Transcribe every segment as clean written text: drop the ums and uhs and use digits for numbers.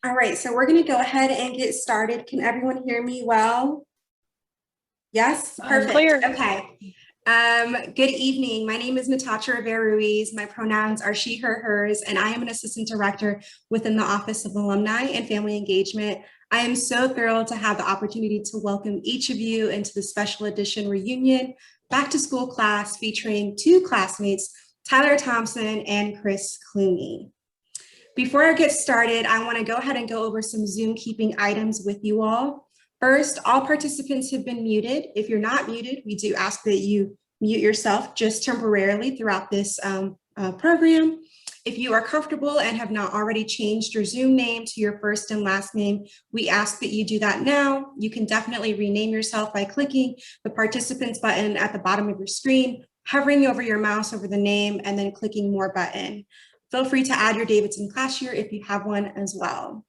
All right, so we're going to go ahead and get started. Can everyone hear me well? Yes, perfect. Clear. Okay. Good evening. My name is Natasha Rivera-Ruiz. My pronouns are she, her, hers, and I am an assistant director within the Office of Alumni and Family Engagement. I am so thrilled to have the opportunity to welcome each of you into the special edition reunion back to school class featuring two classmates, Tyler Thompson and Chris Clunie. Before I get started, I want to go ahead and go over some Zoom keeping items with you all. First, all participants have been muted. If you're not muted, we do ask that you mute yourself just temporarily throughout this program. If you are comfortable and have not already changed your Zoom name to your first and last name, we ask that you do that now. You can definitely rename yourself by clicking the participants button at the bottom of your screen, hovering over your mouse over the name, and then clicking more button. Feel free to add your Davidson class year if you have one as well.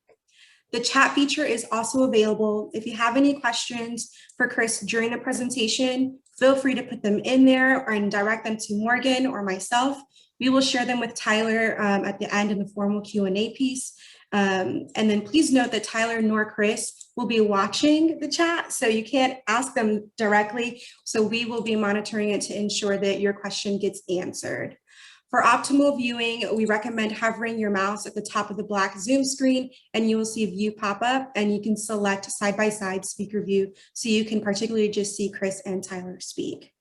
The chat feature is also available. If you have any questions for Chris during the presentation, feel free to put them in there and direct them to Morgan or myself. We will share them with Tyler at the end in the formal Q&A piece. And then please note that Tyler nor Chris will be watching the chat, so you can't ask them directly. So we will be monitoring it to ensure that your question gets answered. For optimal viewing, we recommend hovering your mouse at the top of the black Zoom screen and you will see a view pop up and you can select side-by-side speaker view so you can particularly just see Chris and Tyler speak.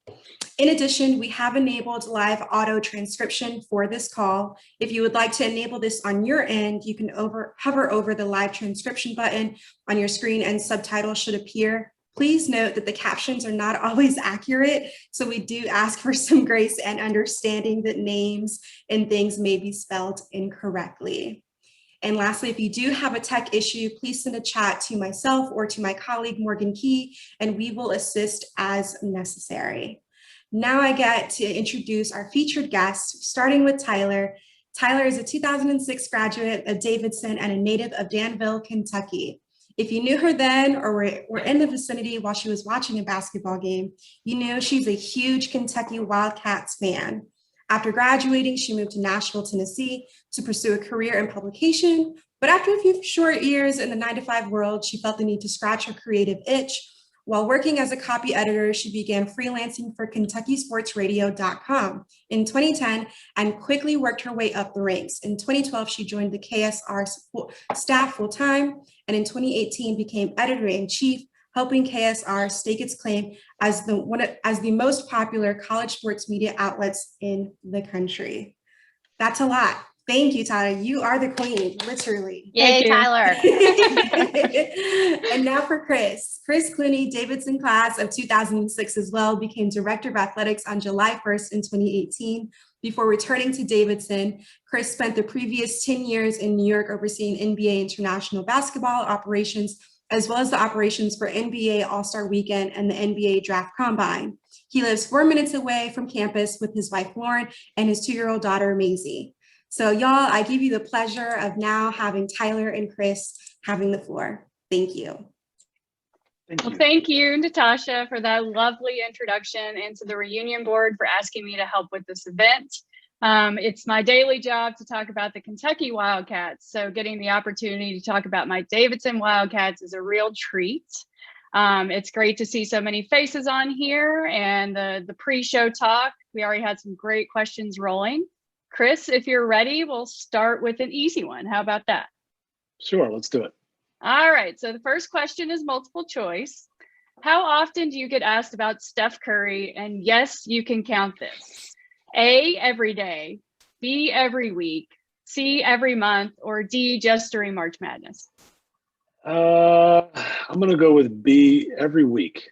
In addition, we have enabled live auto transcription for this call. If you would like to enable this on your end, you can hover over the live transcription button on your screen and subtitles should appear. Please note that the captions are not always accurate, so we do ask for some grace and understanding that names and things may be spelled incorrectly. And lastly, if you do have a tech issue, please send a chat to myself or to my colleague, Morgan Key, and we will assist as necessary. Now I get to introduce our featured guests, starting with Tyler. Tyler is a 2006 graduate of Davidson and a native of Danville, Kentucky. If you knew her then or were in the vicinity while she was watching a basketball game, you knew she's a huge Kentucky Wildcats fan. After graduating, she moved to Nashville, Tennessee to pursue a career in publication. But after a few short years in the 9-to-5 world, she felt the need to scratch her creative itch. While working as a copy editor, she began freelancing for KentuckySportsRadio.com in 2010 and quickly worked her way up the ranks. In 2012, she joined the KSR staff full-time, and in 2018 became editor-in-chief, helping KSR stake its claim as the most popular college sports media outlets in the country. That's a lot. Thank you, Tyler. You are the queen, literally. Yay, Tyler. And now for Chris. Chris Clunie, Davidson class of 2006 as well, became Director of Athletics on July 1st in 2018. Before returning to Davidson, Chris spent the previous 10 years in New York overseeing NBA international basketball operations, as well as the operations for NBA All-Star Weekend and the NBA Draft Combine. He lives 4 minutes away from campus with his wife, Lauren, and his 2-year-old daughter, Maisie. So y'all, I give you the pleasure of now having Tyler and Chris having the floor. Thank you. Thank you, Natasha, for that lovely introduction, and to the reunion board for asking me to help with this event. It's my daily job to talk about the Kentucky Wildcats, so getting the opportunity to talk about my Davidson Wildcats is a real treat. It's great to see so many faces on here, and the pre-show talk, we already had some great questions rolling. Chris, if you're ready, we'll start with an easy one. How about that? Sure, let's do it. All right, so the first question is multiple choice. How often do you get asked about Steph Curry? And yes, you can count this. A, every day, B, every week, C, every month, or D, just during March Madness? I'm gonna go with B, every week.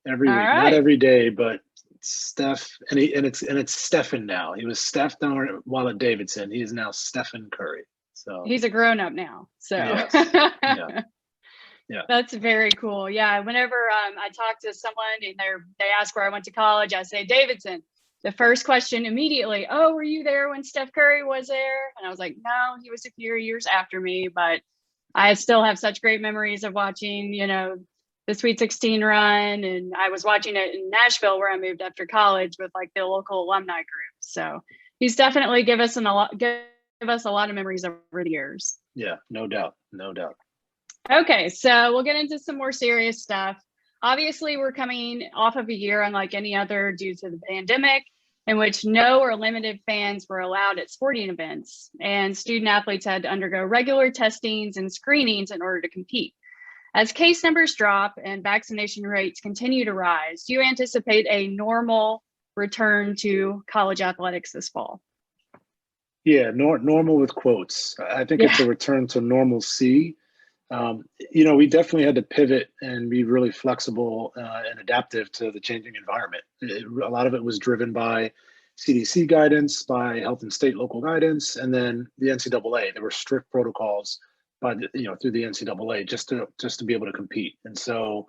Every week, right. Not every day, but Steph, and it's Stephen now. He was Steph down while at Davidson. He is now Stephen Curry. So he's a grown-up now. So yes. Yeah. That's very cool. Yeah. Whenever I talk to someone and they ask where I went to college, I say Davidson. The first question immediately, oh, were you there when Steph Curry was there? And I was like, no, he was a few years after me, but I still have such great memories of watching, the Sweet 16 run, and I was watching it in Nashville where I moved after college with like the local alumni group. So he's definitely give us a lot of memories over the years. Yeah, no doubt, no doubt. Okay, so we'll get into some more serious stuff. Obviously, we're coming off of a year unlike any other due to the pandemic, in which no or limited fans were allowed at sporting events, and student athletes had to undergo regular testings and screenings in order to compete. As case numbers drop and vaccination rates continue to rise, do you anticipate a normal return to college athletics this fall? Yeah, normal with quotes. I think it's a return to normalcy. We definitely had to pivot and be really flexible and adaptive to the changing environment. A lot of it was driven by CDC guidance, by health and state local guidance, and then the NCAA. There were strict protocols through the NCAA just to be able to compete. And so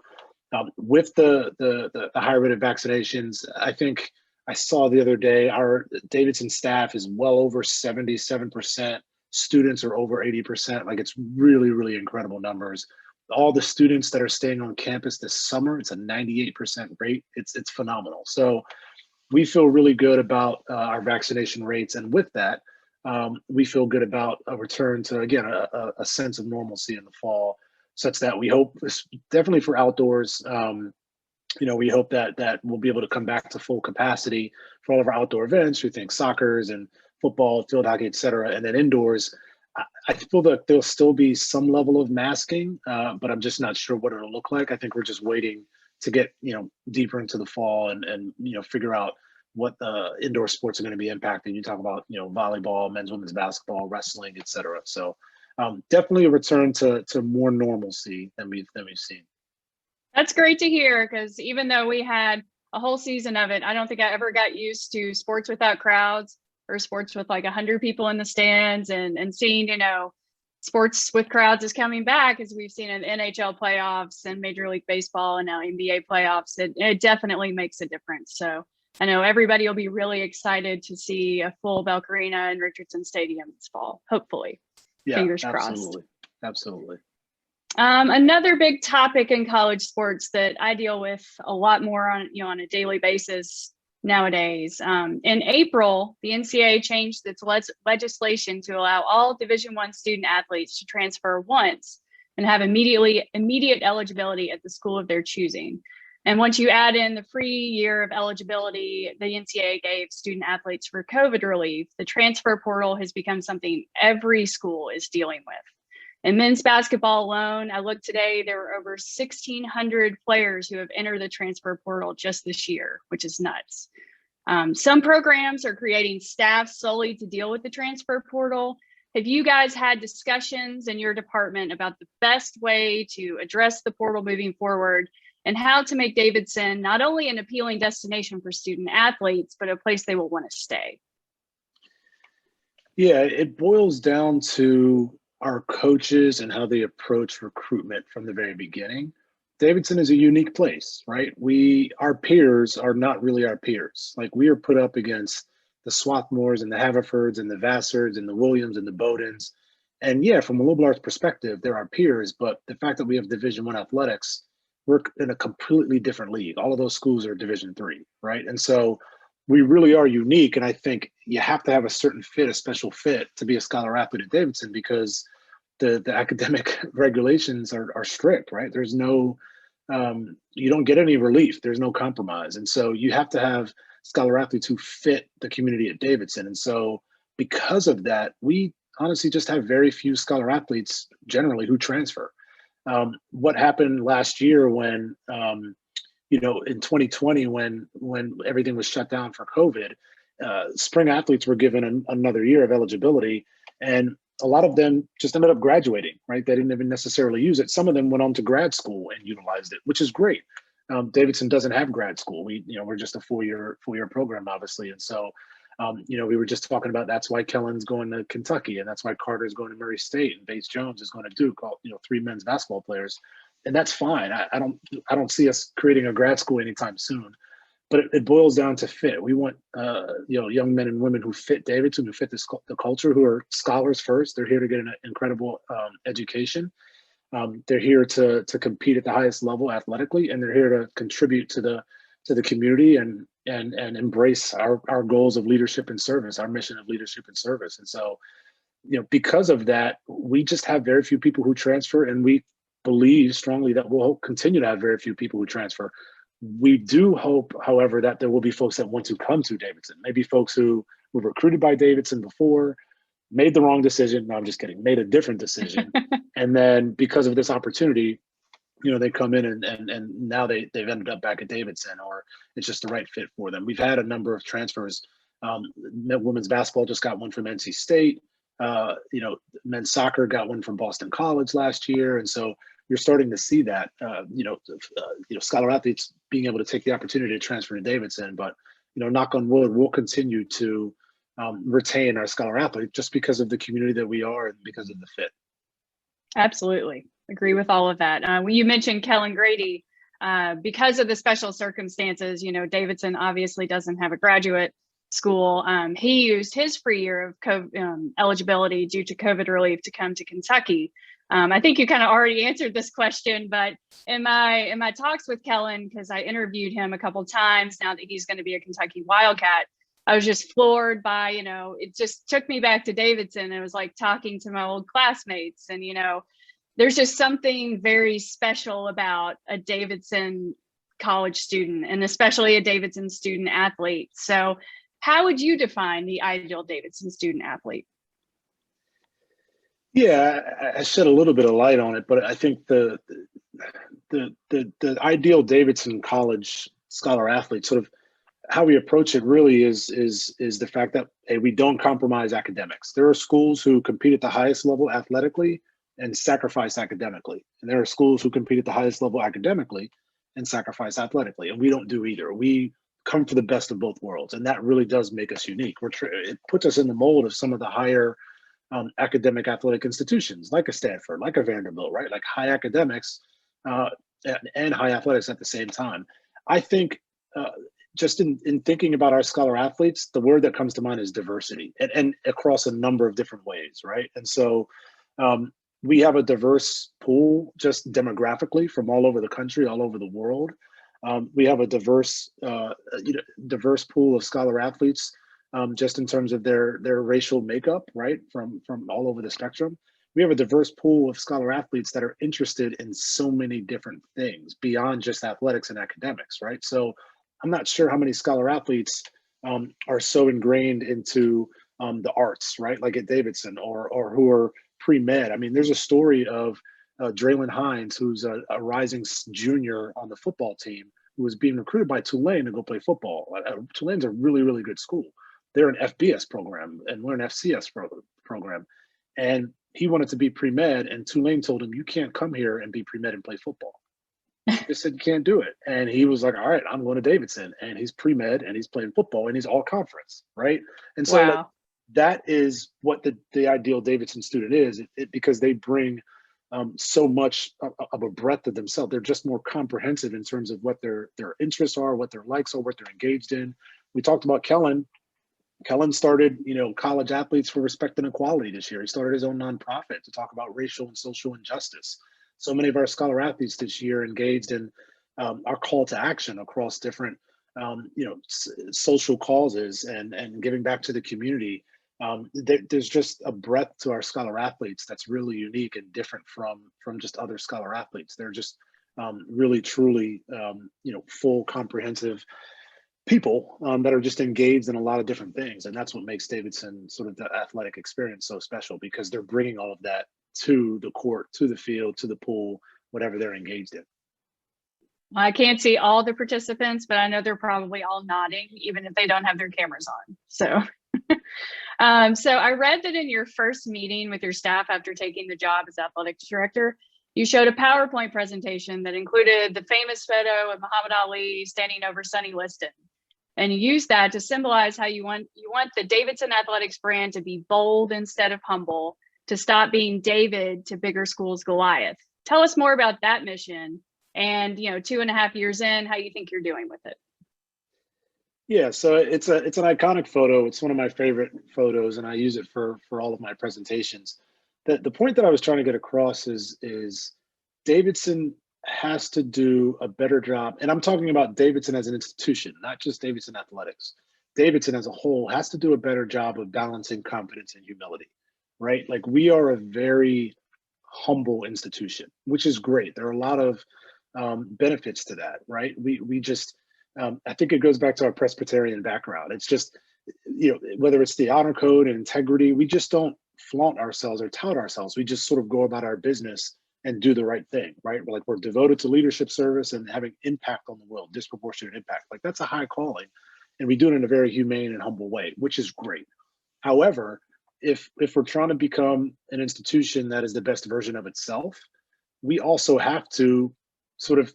with the higher rate of vaccinations, I think I saw the other day our Davidson staff is well over 77%. Students are over 80%. Like, it's really, really incredible numbers. All the students that are staying on campus this summer, it's a 98% rate. It's phenomenal. So we feel really good about our vaccination rates. And with that, we feel good about a return to, again, a sense of normalcy in the fall, such that we hope, definitely for outdoors, we hope that we'll be able to come back to full capacity for all of our outdoor events. We think soccer's and football, field hockey, et cetera. And then indoors, I feel that there'll still be some level of masking, but I'm just not sure what it'll look like. I think we're just waiting to get, deeper into the fall and figure out what the indoor sports are going to be impacting. You talk about, volleyball, men's, women's basketball, wrestling, et cetera. So definitely a return to more normalcy than we've seen. That's great to hear, because even though we had a whole season of it, I don't think I ever got used to sports without crowds or sports with like 100 people in the stands, and seeing, sports with crowds is coming back, as we've seen in NHL playoffs and Major League Baseball and now NBA playoffs. It definitely makes a difference. So I know everybody will be really excited to see a full Belk Arena and Richardson Stadium this fall, hopefully. Yeah, fingers absolutely. crossed. Absolutely. Another big topic in college sports that I deal with a lot more on a daily basis nowadays. In April, the NCAA changed its legislation to allow all Division I student athletes to transfer once and have immediate eligibility at the school of their choosing. And once you add in the free year of eligibility the NCAA gave student athletes for COVID relief, the transfer portal has become something every school is dealing with. In men's basketball alone, I looked today, there were over 1,600 players who have entered the transfer portal just this year, which is nuts. Some programs are creating staff solely to deal with the transfer portal. Have you guys had discussions in your department about the best way to address the portal moving forward, and how to make Davidson not only an appealing destination for student athletes, but a place they will want to stay? Yeah, it boils down to our coaches and how they approach recruitment from the very beginning. Davidson is a unique place, right? Our peers are not really our peers. Like, we are put up against the Swarthmores and the Haverfords and the Vassards and the Williams and the Bowdens. And yeah, from a liberal arts perspective, they're our peers, but the fact that we have Division I athletics, we're in a completely different league. All of those schools are Division III, right? And so we really are unique. And I think you have to have a certain fit, a special fit, to be a scholar athlete at Davidson, because the academic regulations are strict, right? There's no, you don't get any relief. There's no compromise. And so you have to have scholar athletes who fit the community at Davidson. And so because of that, we honestly just have very few scholar athletes generally who transfer. What happened last year when, in 2020, when everything was shut down for COVID, spring athletes were given another year of eligibility, and a lot of them just ended up graduating, right? They didn't even necessarily use it. Some of them went on to grad school and utilized it, which is great. Davidson doesn't have grad school. We're just a four-year program, obviously. And so, we were just talking about, that's why Kellen's going to Kentucky, and that's why Carter's going to Murray State, and Bates Jones is going to Duke, all, 3 men's basketball players. And that's fine. I don't see us creating a grad school anytime soon. But it boils down to fit. We want young men and women who fit Davidson, who fit the culture, who are scholars first. They're here to get an incredible education. They're here to compete at the highest level athletically, and they're here to contribute to the community and embrace our goals of leadership and service, our mission of leadership and service. And so because of that, we just have very few people who transfer, and we believe strongly that we'll continue to have very few people who transfer. We do hope, however, that there will be folks that want to come to Davidson, maybe folks who were recruited by Davidson before, made the wrong decision. No, I'm just kidding, made a different decision. And then because of this opportunity, they come in and now they've ended up back at Davidson, or it's just the right fit for them. We've had a number of transfers. Women's basketball just got one from NC State. Men's soccer got one from Boston College last year. And so you're starting to see that, scholar athletes being able to take the opportunity to transfer to Davidson. But, knock on wood, we'll continue to retain our scholar athletes just because of the community that we are and because of the fit. Absolutely. Agree with all of that. When you mentioned Kellen Grady, because of the special circumstances, Davidson obviously doesn't have a graduate school. He used his free year of COVID, eligibility due to COVID relief to come to Kentucky. I think you kind of already answered this question, but in my talks with Kellen, because I interviewed him a couple of times now that he's going to be a Kentucky Wildcat, I was just floored by, it just took me back to Davidson. It was like talking to my old classmates, and, there's just something very special about a Davidson college student, and especially a Davidson student athlete. So how would you define the ideal Davidson student athlete? Yeah, I shed a little bit of light on it, but I think the ideal Davidson college scholar athlete, sort of how we approach it, really is the fact that, hey, we don't compromise academics. There are schools who compete at the highest level athletically and sacrifice academically, and there are schools who compete at the highest level academically and sacrifice athletically, and we don't do either. We come for the best of both worlds, and that really does make us unique. It puts us in the mold of some of the higher academic athletic institutions, like a Stanford, like a Vanderbilt, right? Like high academics and high athletics at the same time. I think just in thinking about our scholar athletes, the word that comes to mind is diversity, and across a number of different ways, right? And so we have a diverse pool just demographically from all over the country, all over the world. We have a diverse pool of scholar athletes just in terms of their racial makeup, right, from all over the spectrum. We have a diverse pool of scholar athletes that are interested in so many different things beyond just athletics and academics, right? So I'm not sure how many scholar athletes are so ingrained into the arts, right, like at Davidson, or who are pre-med. I mean, there's a story of Draylon Hines, who's a rising junior on the football team, who was being recruited by Tulane to go play football. Tulane's a really, really good school. They're an FBS program, and we're an FCS program. And he wanted to be pre-med, and Tulane told him, you can't come here and be pre-med and play football. They said, you can't do it. And he was like, all right, I'm going to Davidson. And he's pre-med, and he's playing football, and he's all conference, right? And so wow. That is what the ideal Davidson student is, because they bring so much of a breadth of themselves. They're just more comprehensive in terms of what their interests are, what their likes are, what they're engaged in. We talked about Kellen. Kellen started, college athletes for respect and equality this year. He started his own nonprofit to talk about racial and social injustice. So many of our scholar athletes this year engaged in our call to action across different, social causes and giving back to the community. There's just a breadth to our scholar athletes that's really unique and different from just other scholar athletes. They're just really, truly, full, comprehensive people that are just engaged in a lot of different things. And that's what makes Davidson sort of the athletic experience so special, because they're bringing all of that to the court, to the field, to the pool, whatever they're engaged in. I can't see all the participants, but I know they're probably all nodding, even if they don't have their cameras on. So, so I read that in your first meeting with your staff after taking the job as athletics director, you showed a PowerPoint presentation that included the famous photo of Muhammad Ali standing over Sonny Liston. And you used that to symbolize how you want the Davidson athletics brand to be bold instead of humble, to stop being David to bigger schools Goliath. Tell us more about that mission, and 2.5 years in, how you think you're doing with it. Yeah, so it's an iconic photo. It's one of my favorite photos, and I use it for all of my presentations. The point that I was trying to get across is Davidson has to do a better job, and I'm talking about Davidson as an institution, not just Davidson athletics. Davidson as a whole has to do a better job of balancing confidence and humility. right? Like we are a very humble institution, which is great. There are a lot of benefits to that, right? We just, I think it goes back to our Presbyterian background. It's just, whether it's the honor code and integrity, we just don't flaunt ourselves or tout ourselves. We just sort of go about our business and do the right thing, right? We're devoted to leadership service and having impact on the world, disproportionate impact. Like that's a high calling, and we do it in a very humane and humble way, which is great. However, if we're trying to become an institution that is the best version of itself, we also have to sort of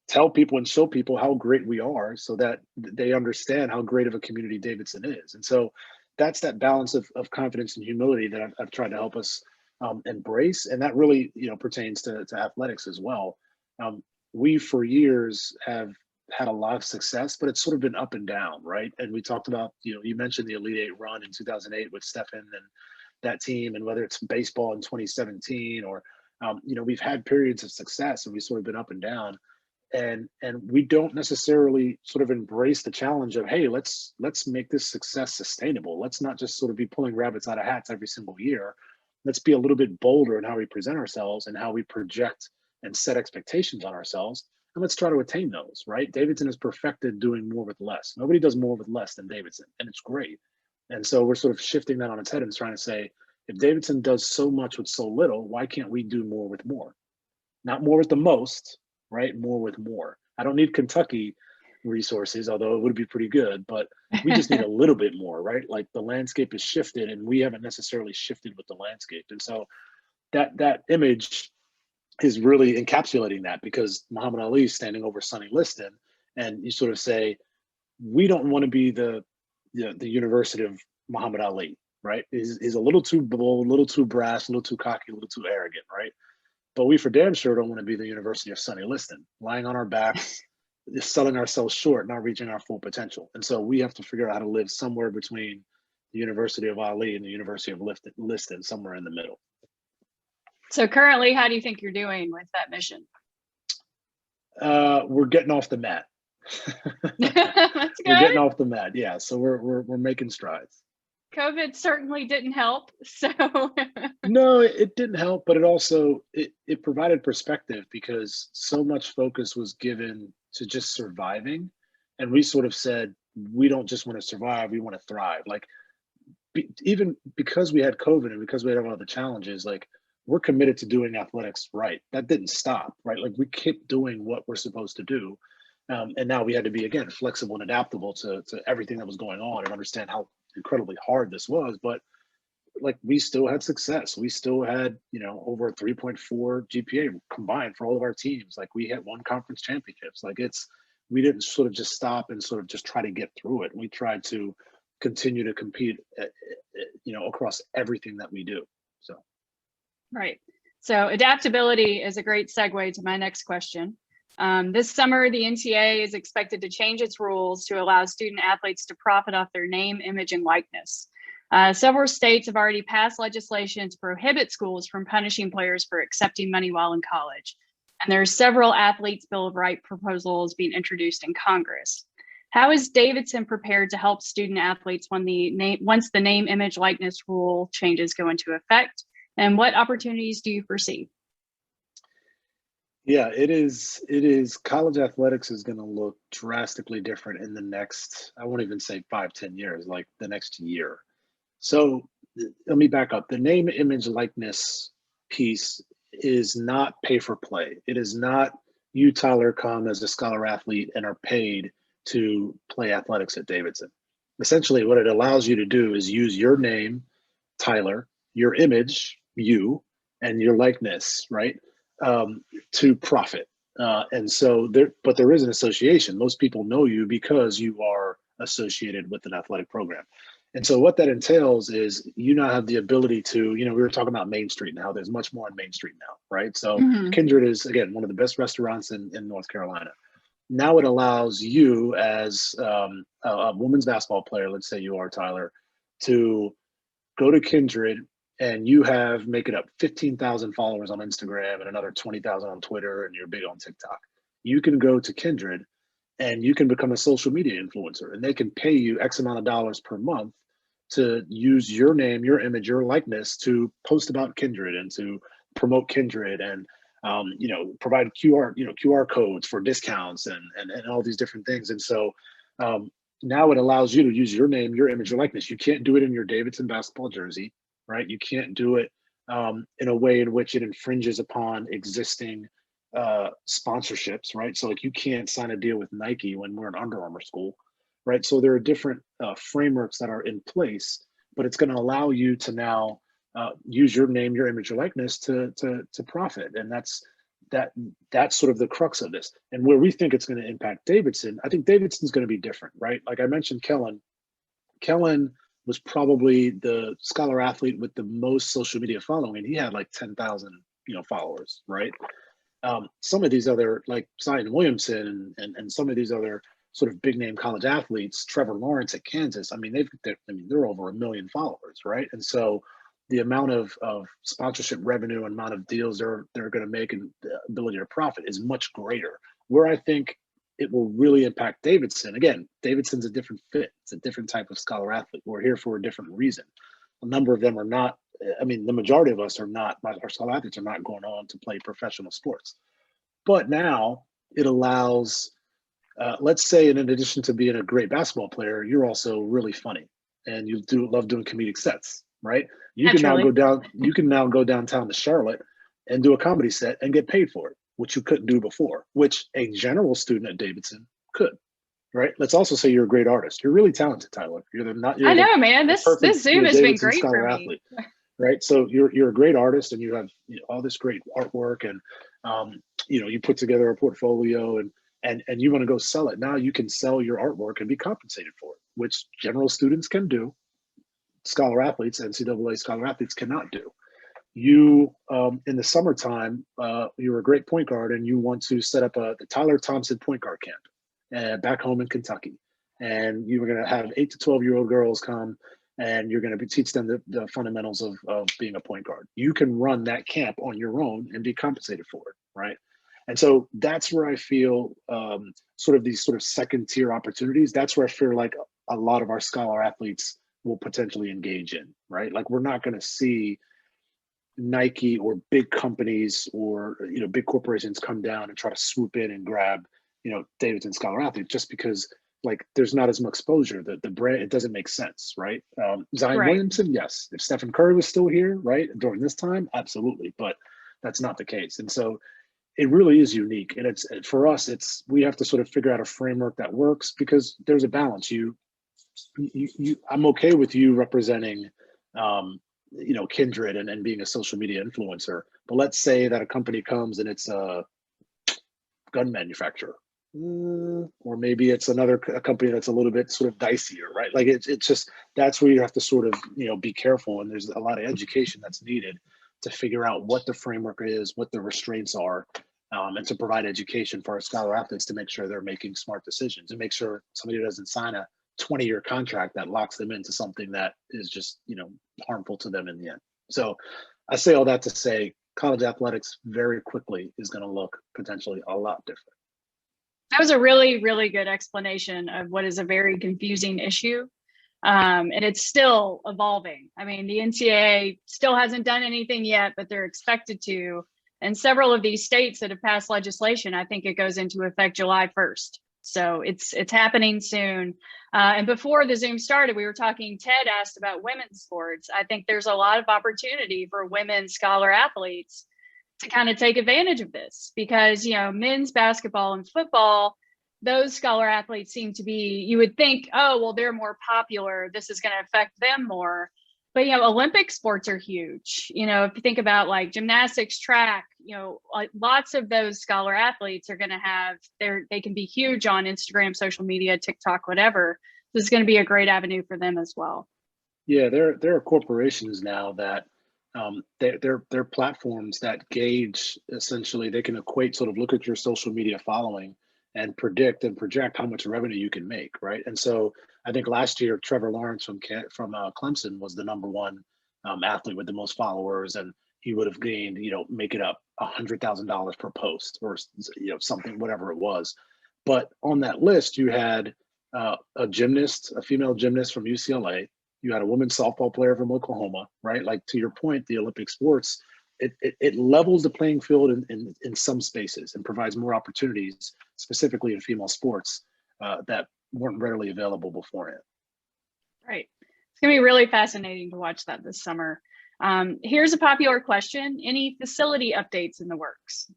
tell people and show people how great we are so that they understand how great of a community Davidson is. And so that's that balance of confidence and humility that I've tried to help us embrace. And that really, pertains to athletics as well. We for years have had a lot of success, but it's sort of been up and down, right? And we talked about, you mentioned the Elite Eight run in 2008 with Stephen and that team, and whether it's baseball in 2017 or, we've had periods of success and we've sort of been up and down. And we don't necessarily sort of embrace the challenge of, hey, let's make this success sustainable. Let's not just sort of be pulling rabbits out of hats every single year. Let's be a little bit bolder in how we present ourselves and how we project and set expectations on ourselves. And let's try to attain those, right? Davidson has perfected doing more with less. Nobody does more with less than Davidson, and it's great. And so we're sort of shifting that on its head and trying to say, if Davidson does so much with so little, why can't we do more with more? Not more with the most, right? More with more. I don't need Kentucky resources, although it would be pretty good, but we just need a little bit more, right? Like the landscape is shifted and we haven't necessarily shifted with the landscape. And so that image is really encapsulating that, because Muhammad Ali is standing over Sonny Liston, and you sort of say, we don't want to be the University of Muhammad Ali, right? He's a little too bold, a little too brass, a little too cocky, a little too arrogant, right? But we for damn sure don't want to be the University of Sonny Liston, lying on our backs, selling ourselves short, not reaching our full potential. And so we have to figure out how to live somewhere between the University of Ali and the University of Liston, somewhere in the middle. So currently, how do you think you're doing with that mission? We're getting off the mat. That's good. We're getting off the mat. Yeah. So we're making strides. COVID certainly didn't help. So no, it didn't help, but it also it provided perspective, because so much focus was given to just surviving, and we sort of said, we don't just want to survive, we want to thrive. Like even because we had COVID and because we had all the challenges, like we're committed to doing athletics right. That didn't stop, right? Like we kept doing what we're supposed to do. And now we had to be, again, flexible and adaptable to everything that was going on and understand how incredibly hard this was. But like we still had success. We still had, over a 3.4 GPA combined for all of our teams. Like we had won conference championships. Like we didn't sort of just stop and sort of just try to get through it. We tried to continue to compete, across everything that we do. So. Right. So adaptability is a great segue to my next question. This summer, the NCAA is expected to change its rules to allow student athletes to profit off their name, image, and likeness. Several states have already passed legislation to prohibit schools from punishing players for accepting money while in college. And there are several athletes' Bill of Rights proposals being introduced in Congress. How is Davidson prepared to help student athletes once the name, image, likeness rule changes go into effect? And what opportunities do you foresee? Yeah, it is. College athletics is going to look drastically different in the next, I won't even say 5-10 years, like the next year. So let me back up. The name, image, likeness piece is not pay for play. It is not you, Tyler, come as a scholar athlete and are paid to play athletics at Davidson. Essentially, what it allows you to do is use your name, Tyler, your image, you, and your likeness, right, to profit. And so there is an association. Most people know you because you are associated with an athletic program. And so what that entails is you now have the ability to, we were talking about Main Street and how there's much more on Main Street now, right? So Kindred is, again, one of the best restaurants in North Carolina. Now it allows you as a women's basketball player, let's say you are, Tyler, to go to Kindred and you have, make it up, 15,000 followers on Instagram and another 20,000 on Twitter, and you're big on TikTok. You can go to Kindred and you can become a social media influencer, and they can pay you X amount of dollars per month to use your name, your image, your likeness to post about Kindred and to promote Kindred and provide QR codes for discounts and all these different things. And so now it allows you to use your name, your image, your likeness. You can't do it in your Davidson basketball jersey, right? You can't do it in a way in which it infringes upon existing sponsorships, right? So like you can't sign a deal with Nike when we're an Under Armour school, right? So there are different frameworks that are in place, but it's going to allow you to now use your name, your image, your likeness to profit, and that's sort of the crux of this. And where we think it's going to impact Davidson, I think Davidson's going to be different, right? Like I mentioned, Kellen was probably the scholar athlete with the most social media following. He had like 10,000 followers, right? Some of these other, like Zion Williamson and some of these other sort of big name college athletes, Trevor Lawrence at Kansas, I mean, they're over 1 million followers, right? And so the amount of sponsorship revenue and amount of deals they're going to make and the ability to profit is much greater. Where I think it will really impact Davidson, again, Davidson's a different fit. It's a different type of scholar athlete. We're here for a different reason. A number of them are not, I mean, the majority of us are not, our scholar athletes are not going on to play professional sports. But now it allows, let's say, in addition to being a great basketball player, you're also really funny and you love doing comedic sets, right? You can now go downtown to Charlotte and do a comedy set and get paid for it, which you couldn't do before, which a general student at Davidson could, right? Let's also say you're a great artist. You're really talented, Tyler. I know, man. This Zoom has been great for me. Athlete, right? So you're a great artist and you have all this great artwork and you put together a portfolio and you want to go sell it. Now you can sell your artwork and be compensated for it, which general students can do. Scholar athletes, NCAA scholar athletes cannot do. You, in the summertime, you're a great point guard and you want to set up the Tyler Thompson point guard camp back home in Kentucky. And you were going to have 8 to 12-year-old girls come and you're going to teach them the fundamentals of being a point guard. You can run that camp on your own and be compensated for it, right? And so that's where I feel sort of these sort of second tier opportunities. That's where I feel like a lot of our scholar athletes will potentially engage in, right? Like we're not going to see Nike or big companies or big corporations come down and try to swoop in and grab Davidson scholar athlete just because like there's not as much exposure. The brand, it doesn't make sense, right? Zion Williamson, yes. If Stephen Curry was still here, right, during this time, absolutely, but that's not the case. And so it really is unique, and it's for us. We have to sort of figure out a framework that works because there's a balance. I'm okay with you representing Kindred and being a social media influencer, but let's say that a company comes and it's a gun manufacturer, or maybe it's a company that's a little bit sort of dicier, right? Like it's just, that's where you have to sort of be careful, and there's a lot of education that's needed to figure out what the framework is, what the restraints are, and to provide education for our scholar athletes to make sure they're making smart decisions and make sure somebody doesn't sign a 20-year contract that locks them into something that is just harmful to them in the end. So I say all that to say college athletics very quickly is going to look potentially a lot different. That was a really, really good explanation of what is a very confusing issue. And it's still evolving. I mean, the NCAA still hasn't done anything yet, but they're expected to. And several of these states that have passed legislation, I think it goes into effect July 1st. So it's happening soon. And before the Zoom started, we were talking, Ted asked about women's sports. I think there's a lot of opportunity for women scholar athletes to kind of take advantage of this because, men's basketball and football, those scholar athletes seem to be, you would think, oh, well, they're more popular. This is going to affect them more. But, Olympic sports are huge. If you think about like gymnastics, track, lots of those scholar athletes are going to have they can be huge on Instagram, social media, TikTok, whatever. This is going to be a great avenue for them as well. Yeah, there are corporations now that they're platforms that gauge, essentially, they can equate, sort of look at your social media following and predict and project how much revenue you can make, right? And so I think last year, Trevor Lawrence from Clemson was the #1 athlete with the most followers, and he would have gained, make it up $100,000 per post or something, whatever it was. But on that list, you had a female gymnast from UCLA, You had a women's softball player from Oklahoma, right? Like, to your point, the Olympic sports, it levels the playing field in some spaces and provides more opportunities, specifically in female sports, that weren't readily available beforehand. Right. It's going to be really fascinating to watch that this summer. Here's a popular question. Any facility updates in the works?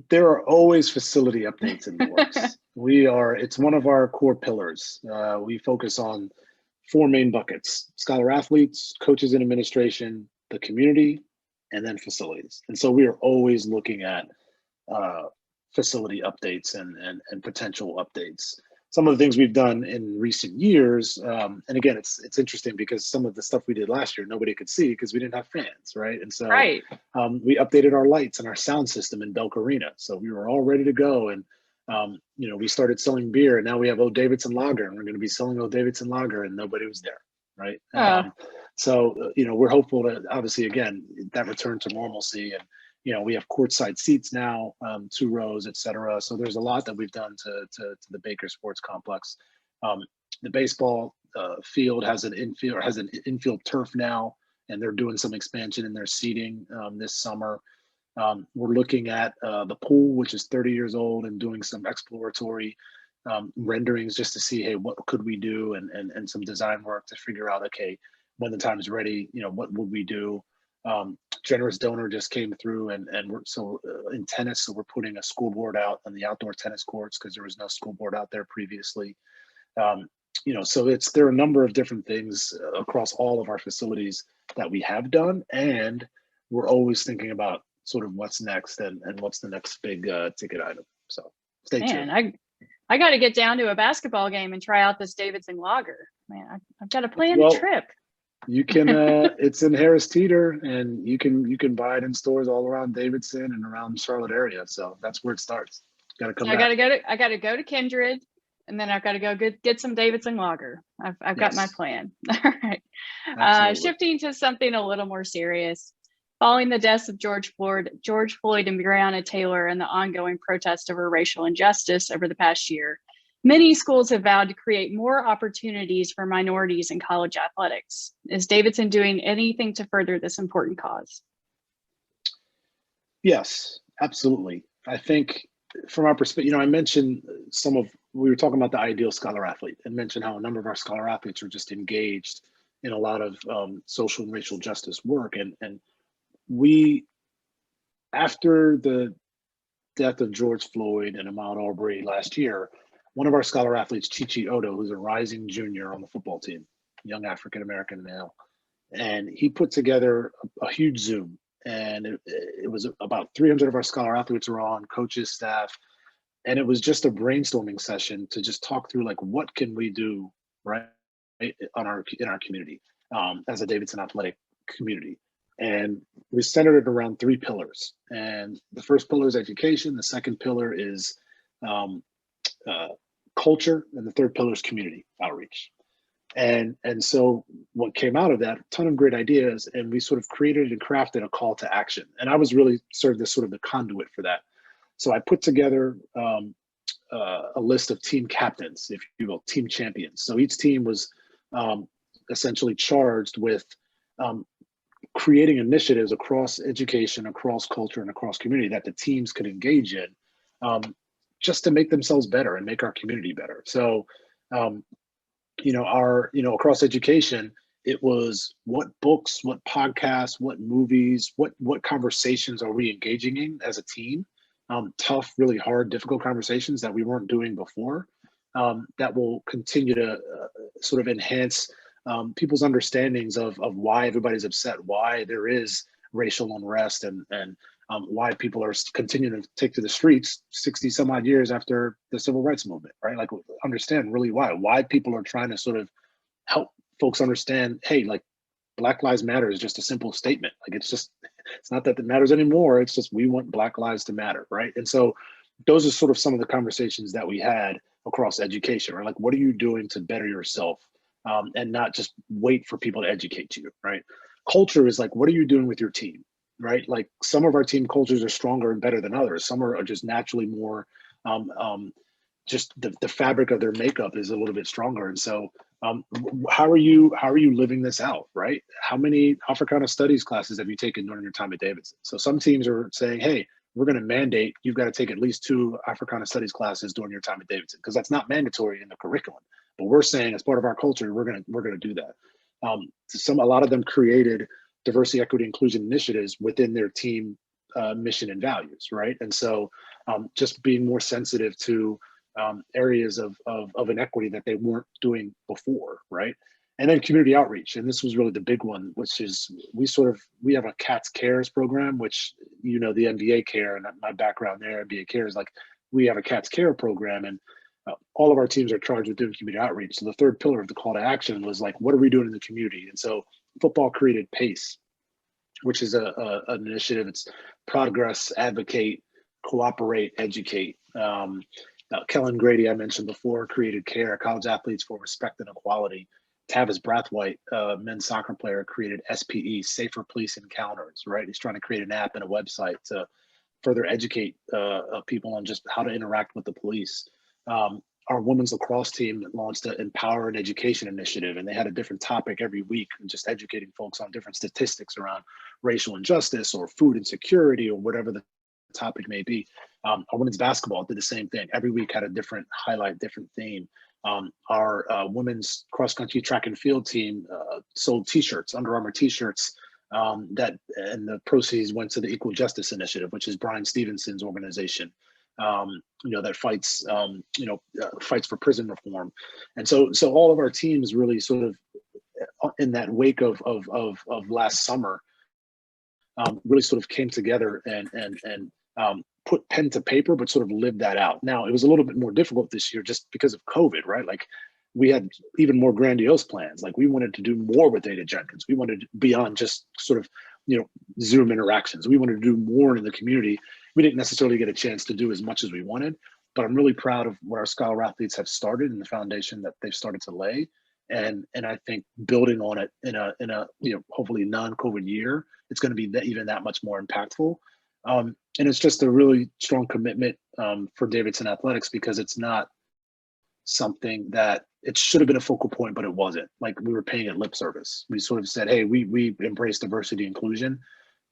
There are always facility updates in the works. It's one of our core pillars. We focus on 4 main buckets: scholar athletes, coaches and administration, the community, and then facilities. And so we are always looking at facility updates and potential updates. Some of the things we've done in recent years, and again, it's interesting because some of the stuff we did last year, nobody could see because we didn't have fans, right? And so we updated our lights and our sound system in Belk Arena. So we were all ready to go. And, we started selling beer, and now we have Old Davidson Lager, and we're going to be selling Old Davidson Lager, and nobody was there, right? So, we're hopeful that, obviously, again, that return to normalcy. And, we have courtside seats now, 2 rows, et cetera. So there's a lot that we've done to the Baker Sports Complex. The baseball field has an infield turf now, and they're doing some expansion in their seating this summer. We're looking at the pool, which is 30 years old, and doing some exploratory renderings just to see, hey, what could we do, and some design work to figure out, okay, when the time is ready, what would we do? Generous donor just came through, and we're in tennis, so we're putting a scoreboard out on the outdoor tennis courts because there was no scoreboard out there previously. So there are a number of different things across all of our facilities that we have done, and we're always thinking about sort of what's next and what's the next big ticket item. So stay tuned. I got to get down to a basketball game and try out this Davidson Lager. Man, I've got to plan a trip. You can, it's in Harris Teeter, and you can buy it in stores all around Davidson and around Charlotte area. So that's where it starts. Got to come. So I got to go to Kindred, and then I've got to go get some Davidson Lager. I've got my plan. All right. Shifting to something a little more serious. Following the deaths of George Floyd and Breonna Taylor and the ongoing protest over racial injustice over the past year, many schools have vowed to create more opportunities for minorities in college athletics. Is Davidson doing anything to further this important cause? Yes, absolutely. I think from our perspective, I mentioned we were talking about the ideal scholar athlete, and mentioned how a number of our scholar athletes are just engaged in a lot of social and racial justice work. And we, after the death of George Floyd and Ahmaud Arbery last year, one of our scholar athletes, Chichi Odo, who's a rising junior on the football team, young African-American male, and he put together a huge Zoom, and it was about 300 of our scholar athletes were on, coaches, staff, and it was just a brainstorming session to just talk through, like, what can we do right in our community as a Davidson athletic community. And we centered it around 3 pillars. And the first pillar is education. The second pillar is culture, and the third pillar is community outreach. And so what came out of that, a ton of great ideas, and we sort of created and crafted a call to action. And I was really served as sort of the conduit for that. So I put together a list of team captains, if you will, team champions. So each team was essentially charged with creating initiatives across education, across culture, and across community that the teams could engage in, just to make themselves better and make our community better. So, across education, it was what books, what podcasts, what movies, what conversations are we engaging in as a team? Tough, really hard, difficult conversations that we weren't doing before, that will continue to sort of enhance people's understandings of why everybody's upset, why there is racial unrest, and why people are continuing to take to the streets 60 some odd years after the civil rights movement, right? Like, understand really why people are trying to sort of help folks understand, hey, like, Black Lives Matter is just a simple statement. Like, it's not that it matters anymore. It's just, we want Black lives to matter, right? And so those are sort of some of the conversations that we had across education, right? Like, what are you doing to better yourself? And not just wait for people to educate you, right? Culture is like, what are you doing with your team, right? Like, some of our team cultures are stronger and better than others. Some are just naturally more just the fabric of their makeup is a little bit stronger. And so how are you living this out, right? How many Africana studies classes have you taken during your time at Davidson? So some teams are saying, hey, we're going to mandate you've got to take at least 2 Africana studies classes during your time at Davidson, because that's not mandatory in the curriculum. But we're saying as part of our culture, we're going to do that. A lot of them created diversity, equity, inclusion initiatives within their team mission and values, right? And so just being more sensitive to areas of inequity that they weren't doing before, right? And then community outreach, and this was really the big one, which is we have a CATS Cares program, which, you know, the MBA Care, and my background there, MBA Care is like, we have a CATS Care program, and all of our teams are charged with doing community outreach. So the third pillar of the call to action was like, what are we doing in the community? And so football created PACE, which is an initiative. It's progress, advocate, cooperate, educate. Kellen Grady, I mentioned before, created CARE, College Athletes for Respect and Equality. Tavis Brathwaite, men's soccer player, created SPE, Safer Police Encounters, right? He's trying to create an app and a website to further educate people on just how to interact with the police. Our women's lacrosse team launched an Empower and Education initiative, and they had a different topic every week, and just educating folks on different statistics around racial injustice or food insecurity or whatever the topic may be. Our women's basketball did the same thing. Every week had a different highlight, different theme. Our women's cross-country track and field team sold T-shirts, Under Armour T-shirts, and the proceeds went to the Equal Justice Initiative, which is Brian Stevenson's organization. That fights, fights for prison reform. And so all of our teams really sort of in that wake of last summer, really sort of came together and put pen to paper, but sort of lived that out. Now, it was a little bit more difficult this year just because of COVID, right? Like, we had even more grandiose plans. Like, we wanted to do more with Data Jenkins. We wanted beyond just sort of, Zoom interactions. We wanted to do more in the community. We didn't necessarily get a chance to do as much as we wanted, but I'm really proud of what our Scholar Athletes have started and the foundation that they've started to lay. And I think building on it in a hopefully non-COVID year, it's going to be even that much more impactful. And it's just a really strong commitment for Davidson Athletics, because it's not something that it should have been a focal point, but it wasn't. Like, we were paying it lip service. We sort of said, hey, we embrace diversity inclusion,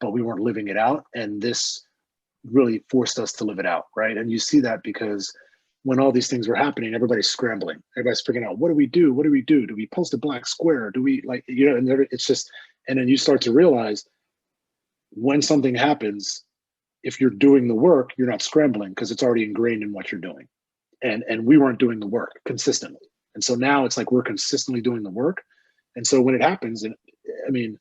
but we weren't living it out. And this really forced us to live it out, right? And you see that because when all these things were happening, everybody's scrambling. Everybody's figuring out, what do we do? What do we do? Do we post a black square? Do we and it's just, and then you start to realize when something happens, if you're doing the work, you're not scrambling because it's already ingrained in what you're doing. And we weren't doing the work consistently. And so now it's like we're consistently doing the work. And so when it happens, and I mean,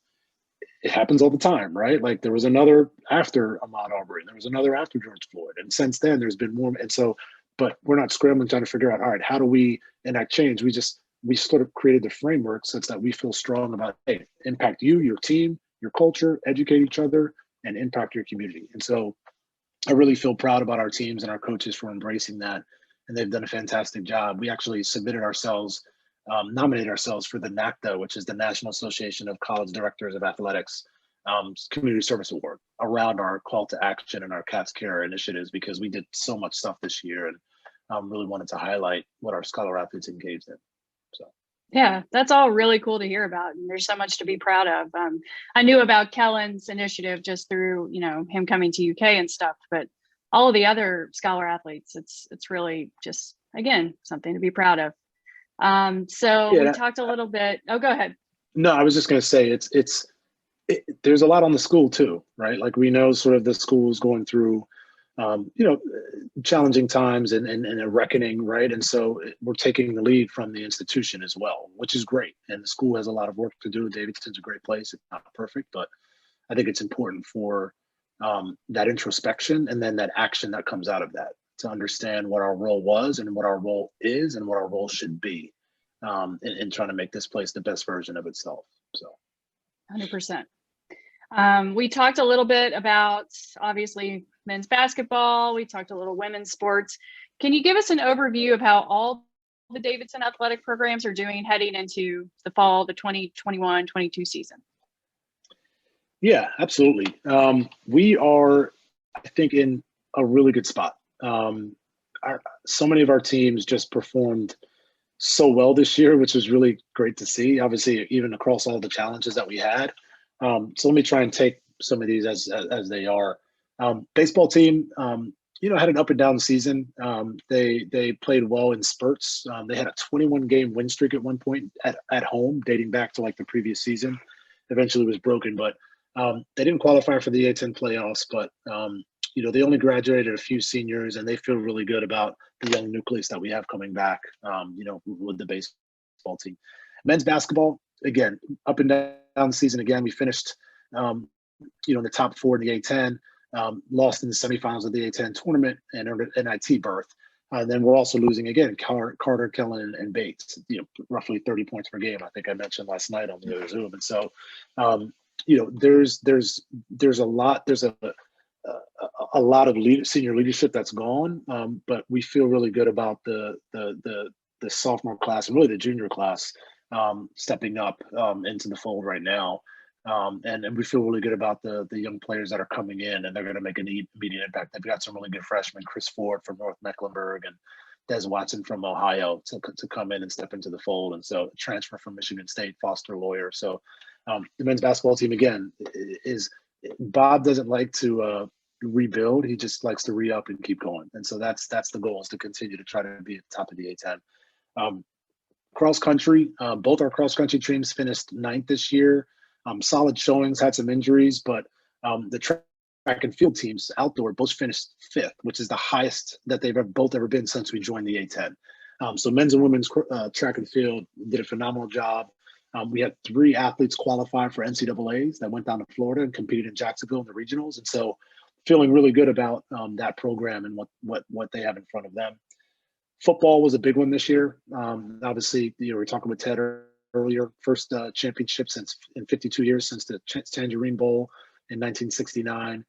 it happens all the time, right? Like, there was another after Ahmaud Arbery, there was another after George Floyd. And since then there's been more. And so, but we're not scrambling trying to figure out, all right, how do we enact change? We sort of created the framework such that we feel strong about, hey, impact you, your team, your culture, educate each other, and impact your community. And so I really feel proud about our teams and our coaches for embracing that. And they've done a fantastic job. We actually submitted ourselves, nominated ourselves for the NACDA, which is the National Association of College Directors of Athletics Community Service Award, around our call to action and our CATS Care initiatives, because we did so much stuff this year and really wanted to highlight what our Scholar Athletes engaged in. So. Yeah, that's all really cool to hear about. And there's so much to be proud of. I knew about Kellen's initiative just through, him coming to UK and stuff, but all of the other Scholar Athletes, it's really just, again, something to be proud of. We talked a little bit. Oh, go ahead. No, I was just going to say there's a lot on the school too, right? Like, we know sort of the school's going through, challenging times and a reckoning, right? And so we're taking the lead from the institution as well, which is great. And the school has a lot of work to do. Davidson's a great place. It's not perfect, but I think it's important for that introspection and then that action that comes out of that, to understand what our role was and what our role is and what our role should be in trying to make this place the best version of itself. So 100%. We talked a little bit about, obviously, men's basketball. We talked a little women's sports. Can you give us an overview of how all the Davidson athletic programs are doing heading into the fall, the 2021-22 season? Yeah, absolutely. We are, I think, in a really good spot. so many of our teams just performed so well this year, which was really great to see. Obviously, even across all the challenges that we had. So let me try and take some of these as they are. Baseball team, had an up and down season. They played well in spurts. They had a 21 game win streak at one point at home, dating back to like the previous season. Eventually was broken, but they didn't qualify for the A10 playoffs. But they only graduated a few seniors, and they feel really good about the young nucleus that we have coming back. With the baseball team. Men's basketball, again, up and down the season. Again, we finished, in the top 4 in the A10. Lost in the semifinals of the A10 tournament and earned an NIT berth. Then we're also losing again, Carter, Kellen, and Bates. Roughly 30 points per game. I think I mentioned last night on the other Zoom. And so, there's a lot. There's a lot of senior leadership that's gone, but we feel really good about the sophomore class and really the junior class stepping up into the fold right now. And we feel really good about the young players that are coming in, and they're going to make an immediate impact. They've got some really good freshmen, Chris Ford from North Mecklenburg and Des Watson from Ohio to come in and step into the fold. And so transfer from Michigan State, Foster Lawyer. So the men's basketball team, again, is Bob doesn't like to rebuild. He just likes to re-up and keep going. And so that's the goal, is to continue to try to be at the top of the A10. Cross country, both our cross country teams finished 9th this year. Solid showings, had some injuries, but the track and field teams outdoor both finished 5th, which is the highest that they've both ever been since we joined the A10. So men's and women's track and field did a phenomenal job. We had 3 athletes qualify for NCAAs that went down to Florida and competed in Jacksonville in the regionals. And so feeling really good about that program and what they have in front of them. Football was a big one this year. Obviously, we were talking with Ted earlier, first championship in 52 years since the Tangerine Bowl in 1969.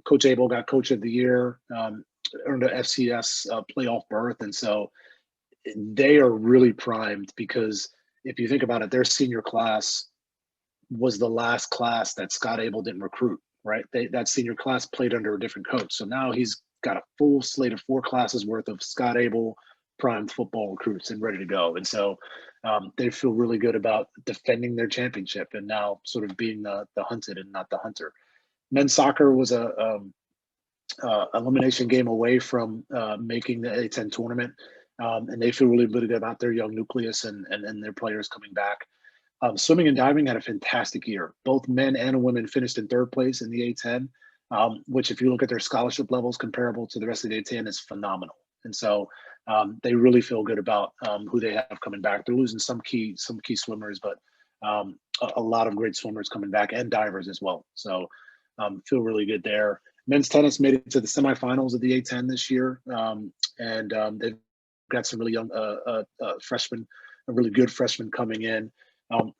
Coach Abel got Coach of the Year, earned a FCS playoff berth. And so they are really primed, because if you think about it, their senior class was the last class that Scott Abel didn't recruit, right? That senior class played under a different coach. So now he's got a full slate of 4 classes worth of Scott Abel primed football recruits and ready to go. And so they feel really good about defending their championship and now sort of being the hunted and not the hunter. Men's soccer was a elimination game away from making the A10 tournament. And they feel really good about their young nucleus and their players coming back. Swimming and diving had a fantastic year. Both men and women finished in 3rd place in the A10, which, if you look at their scholarship levels comparable to the rest of the A10, is phenomenal. And so they really feel good about who they have coming back. They're losing some key swimmers, but a lot of great swimmers coming back, and divers as well. So feel really good there. Men's tennis made it to the semifinals of the A10 this year, and they've got some really young freshmen, a really good freshman coming in.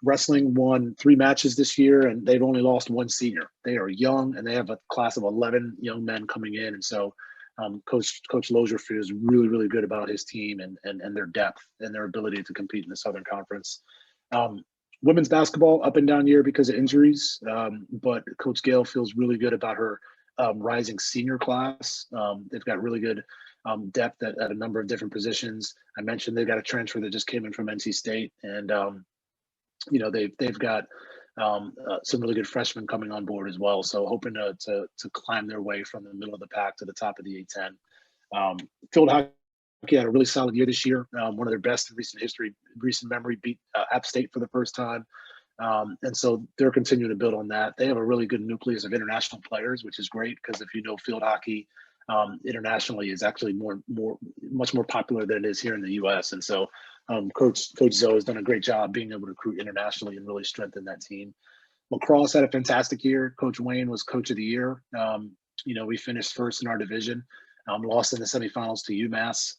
Wrestling won 3 matches this year, and they've only lost 1 senior. They are young, and they have a class of 11 young men coming in. And so Coach Lozier feels really, really good about his team and their depth and their ability to compete in the Southern Conference. Women's basketball, up and down year because of injuries, but Coach Gale feels really good about her rising senior class. They've got really good depth at a number of different positions. I mentioned they've got a transfer that just came in from NC State, and they've got some really good freshmen coming on board as well. So hoping to climb their way from the middle of the pack to the top of the A10. Field hockey had a really solid year this year. One of their best in recent memory, beat App State for the first time. And so they're continuing to build on that. They have a really good nucleus of international players, which is great, because if you know, field hockey internationally is actually much more popular than it is here in the U.S. And so Coach Zoe has done a great job being able to recruit internationally and really strengthen that team. Lacrosse had a fantastic year. Coach Wayne was Coach of the Year. We finished first in our division, lost in the semifinals to UMass,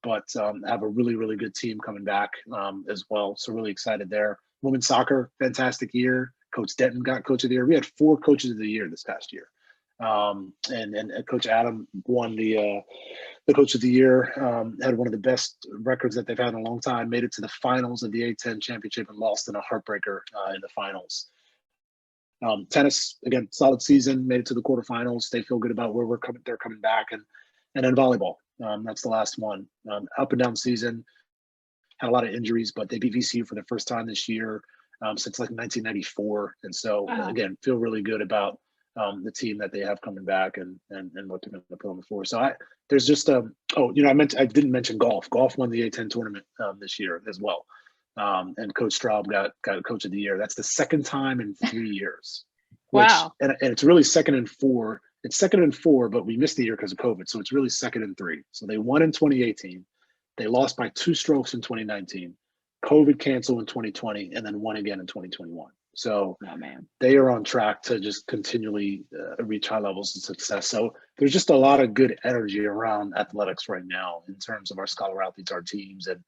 but have a really, really good team coming back as well. So really excited there. Women's soccer, fantastic year. Coach Denton got Coach of the Year. We had 4 Coaches of the Year this past year. And Coach Adam won the Coach of the Year, had one of the best records that they've had in a long time, made it to the finals of the A10 championship and lost in a heartbreaker in the finals. Tennis, again, solid season, made it to the quarterfinals. They feel good about where they're coming back. And then volleyball. That's the last one. Up and down season, had a lot of injuries, but they beat VCU for the first time this year since like 1994. And so Wow. again, feel really good about the team that they have coming back and what they're going to put on the floor. So there's just I didn't mention golf. Golf won the A10 tournament this year as well. And Coach Straub got Coach of the Year. That's the second time in 3 years. Wow. And it's really second and four. It's second and four, but we missed the year because of COVID. So it's really second and three. So they won in 2018. They lost by 2 strokes in 2019. COVID canceled in 2020 and then won again in 2021. So they are on track to just continually reach high levels of success. So there's just a lot of good energy around athletics right now in terms of our scholar athletes, our teams, and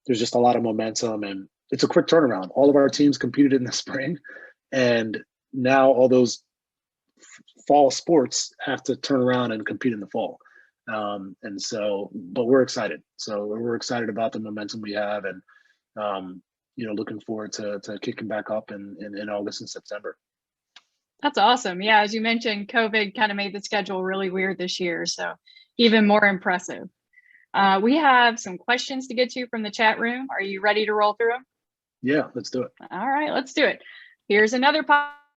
there's just a lot of momentum, and it's a quick turnaround. All of our teams competed in the spring, and now all those fall sports have to turn around and compete in the fall. And so, but we're excited. So we're excited about the momentum we have, and looking forward to kicking back up in August and September. That's awesome. Yeah, as you mentioned, COVID kind of made the schedule really weird this year, so even more impressive. We have some questions to get to from the chat room. Are you ready to roll through them? Yeah, let's do it. All right, let's do it. Here's another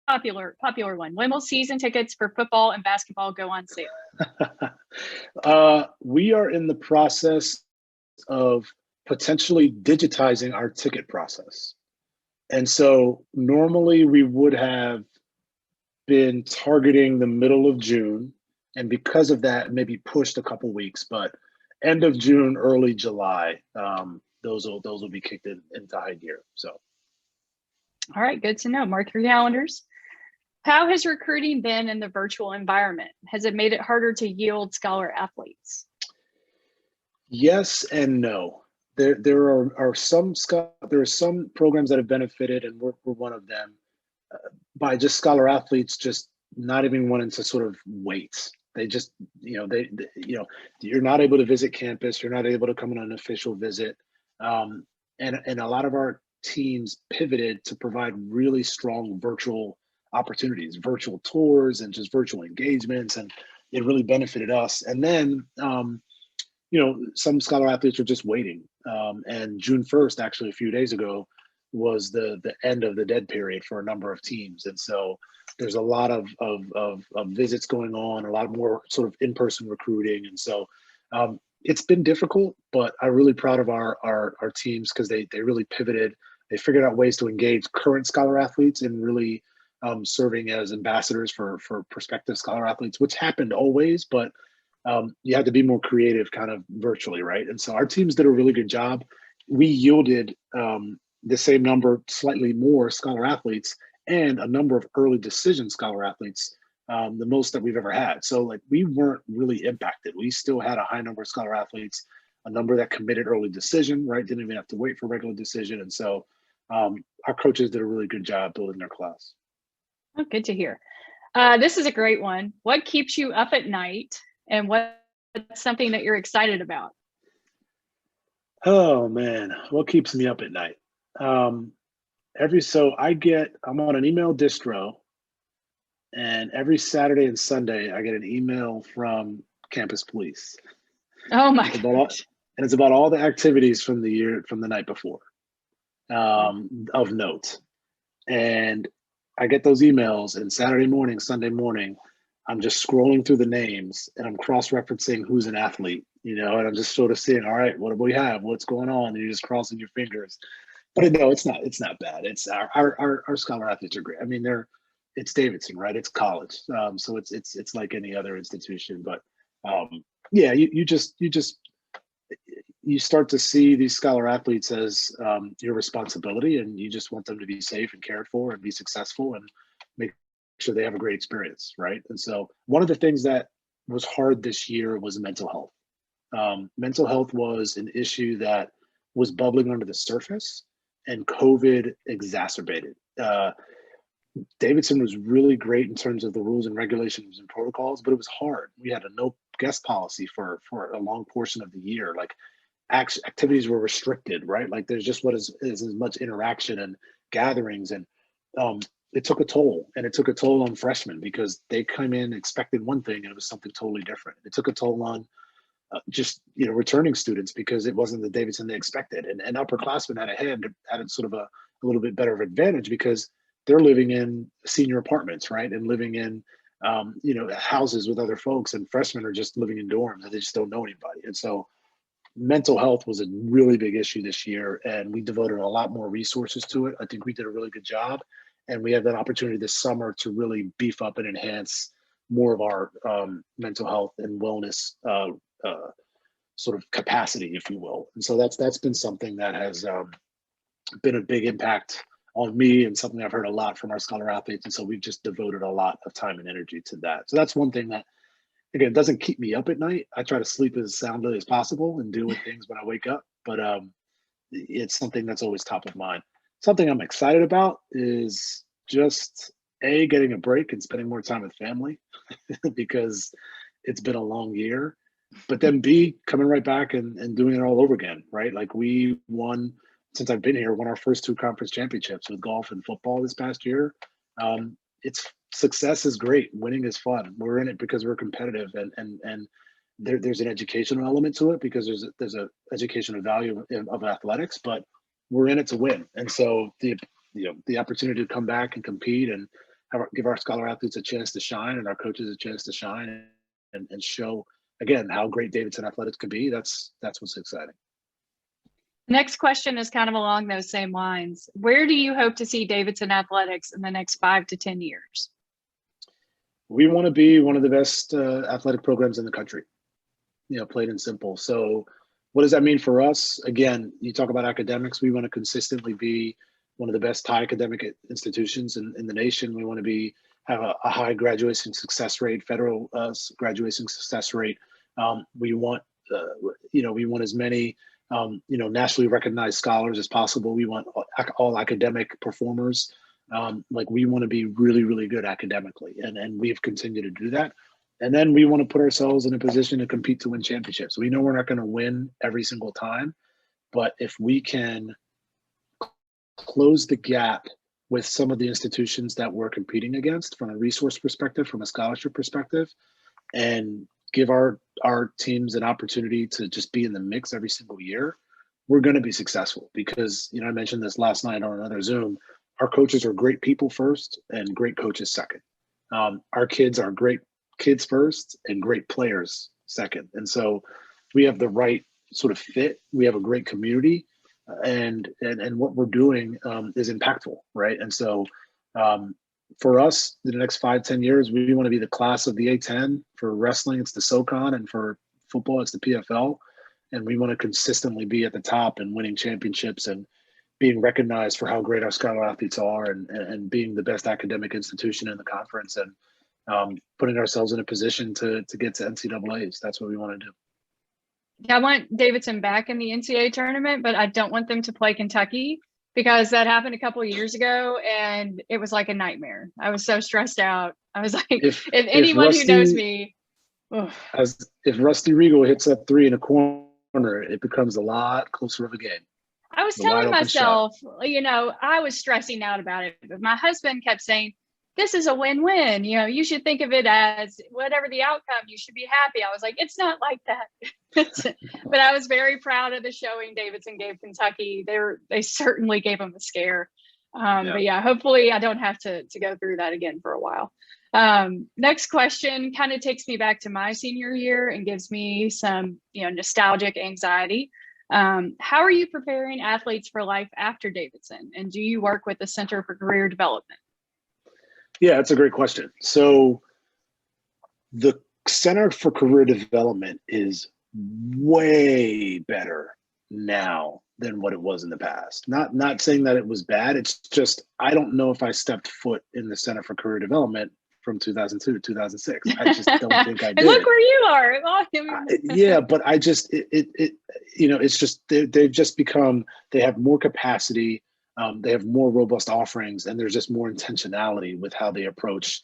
popular one. When will season tickets for football and basketball go on sale? We are in the process of potentially digitizing our ticket process. And so normally we would have been targeting the middle of June, and because of that, maybe pushed a couple weeks, but end of June, early July, those will be kicked into high gear. So, all right, good to know. Mark your calendars. How has recruiting been in the virtual environment? Has it made it harder to yield scholar athletes? Yes and no. There are some programs that have benefited, and we're one of them, by just scholar athletes just not even wanting to sort of wait. They just, you're not able to visit campus. You're not able to come on an official visit. And a lot of our teams pivoted to provide really strong virtual opportunities, virtual tours, and just virtual engagements. And it really benefited us. And then, some scholar athletes were just waiting. And June 1st, actually, a few days ago, was the end of the dead period for a number of teams. And so there's a lot of visits going on, a lot more sort of in-person recruiting. And so it's been difficult, but I'm really proud of our teams because they really pivoted. They figured out ways to engage current scholar athletes and really serving as ambassadors for prospective scholar athletes, which happened always, but you had to be more creative kind of virtually, right? And so our teams did a really good job. We yielded the same number, slightly more scholar athletes, and a number of early decision scholar athletes, the most that we've ever had. So like we weren't really impacted. We still had a high number of scholar athletes, a number that committed early decision, right? Didn't even have to wait for regular decision. And so our coaches did a really good job building their class. Oh, good to hear. This is a great one. What keeps you up at night, and what's something that you're excited about? Oh man, what keeps me up at night? I'm on an email distro, and every Saturday and Sunday I get an email from campus police. Oh my gosh. And it's about all the activities from the night before, of note. And I get those emails, and Saturday morning, Sunday morning, I'm just scrolling through the names and I'm cross-referencing who's an athlete, and I'm just sort of seeing, all right, what do we have? What's going on? And you're just crossing your fingers. But no, it's not bad. It's our scholar athletes are great. I mean, it's Davidson, right? It's college. So it's like any other institution, but yeah, you start to see these scholar athletes as your responsibility, and you just want them to be safe and cared for and be successful and make sure they have a great experience, right? And so one of the things that was hard this year was mental health. Mental health was an issue that was bubbling under the surface, and COVID exacerbated. Davidson was really great in terms of the rules and regulations and protocols, but it was hard. We had a no guest policy for a long portion of the year. Like activities were restricted, right? Like there's just is as much interaction and gatherings, and it took a toll, and it took a toll on freshmen because they come in expecting one thing and it was something totally different. It took a toll on just, you know, returning students because it wasn't the Davidson they expected. And upperclassmen had a sort of a little bit better of advantage because they're living in senior apartments, right? And living in, you know, houses with other folks, and freshmen are just living in dorms and they just don't know anybody. And so mental health was a really big issue this year, and we devoted a lot more resources to it. I think we did a really good job, and we have an opportunity this summer to really beef up and enhance more of our mental health and wellness sort of capacity, if you will. And so that's been something that has been a big impact on me, and something I've heard a lot from our scholar athletes. And so we've just devoted a lot of time and energy to that. So that's one thing that, again, doesn't keep me up at night. I try to sleep as soundly as possible and deal with things when I wake up, but it's something that's always top of mind. Something I'm excited about is just getting a break and spending more time with family because it's been a long year, but then B, coming right back and doing it all over again, right? Like we won, since I've been here, won our first 2 conference championships with golf and football this past year. It's success is great. Winning is fun. We're in it because we're competitive, and there's an educational element to it because there's a educational value of athletics, but we're in it to win. And so the opportunity to come back and compete and give our scholar athletes a chance to shine and our coaches a chance to shine and show again how great Davidson athletics can be. That's what's exciting. Next question is kind of along those same lines. Where do you hope to see Davidson athletics in the next 5 to 10 years? We want to be one of the best athletic programs in the country, you know, plain and simple. So what does that mean for us? Again, you talk about academics. We want to consistently be one of the best high academic institutions in the nation. We want to have a high graduation success rate, federal graduation success rate. We want, we want as many nationally recognized scholars as possible. We want all academic performers. Like we want to be really, really good academically, and we've continued to do that. And then we want to put ourselves in a position to compete to win championships. We know we're not going to win every single time, but if we can close the gap with some of the institutions that we're competing against from a resource perspective, from a scholarship perspective, and give our teams an opportunity to just be in the mix every single year, we're going to be successful. Because, I mentioned this last night on another Zoom, our coaches are great people first and great coaches second. Our kids are great kids first and great players second. And so we have the right sort of fit. We have a great community, and what we're doing is impactful, right? And so for us, in the next 5-10 years, we want to be the class of the A10. For wrestling, it's the SoCon, and for football, it's the PFL. And we want to consistently be at the top and winning championships and being recognized for how great our scholar athletes are, and being the best academic institution in the conference, and putting ourselves in a position to get to NCAAs. That's what we want to do. Yeah, I want Davidson back in the NCAA tournament, but I don't want them to play Kentucky, because that happened a couple of years ago and it was like a nightmare. I was so stressed out. I was like, if anyone who knows me, if Rusty Regal hits that 3 in a corner, it becomes a lot closer of a game. I was telling myself, I was stressing out about it, but my husband kept saying, this is a win-win. You should think of it as whatever the outcome, you should be happy. I was like, it's not like that. But I was very proud of the showing Davidson gave Kentucky. They certainly gave them a scare. But yeah, hopefully I don't have to go through that again for a while. Next question kind of takes me back to my senior year and gives me some, nostalgic anxiety. How are you preparing athletes for life after Davidson? And do you work with the Center for Career Development? Yeah, that's a great question. So the Center for Career Development is way better now than what it was in the past. Not saying that it was bad. It's just, I don't know if I stepped foot in the Center for Career Development from 2002 to 2006. I just don't think I did. And look where you are. Yeah, but I just, it's just, they've just become, they have more capacity. They have more robust offerings, and there's just more intentionality with how they approach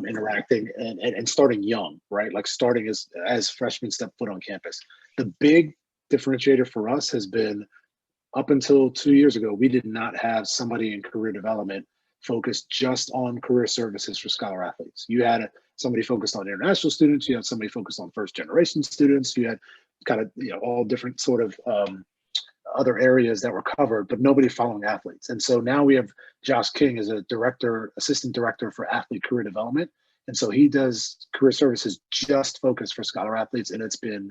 interacting and starting young, right? Like starting as freshmen step foot on campus. The big differentiator for us has been, up until 2 years ago, we did not have somebody in career development focused just on career services for scholar athletes. You had somebody focused on international students, you had somebody focused on first generation students, you had kind of, all different sort of other areas that were covered, but nobody following athletes. And so now we have Josh King as a assistant director for athlete career development. And so he does career services just focused for scholar athletes. And it's been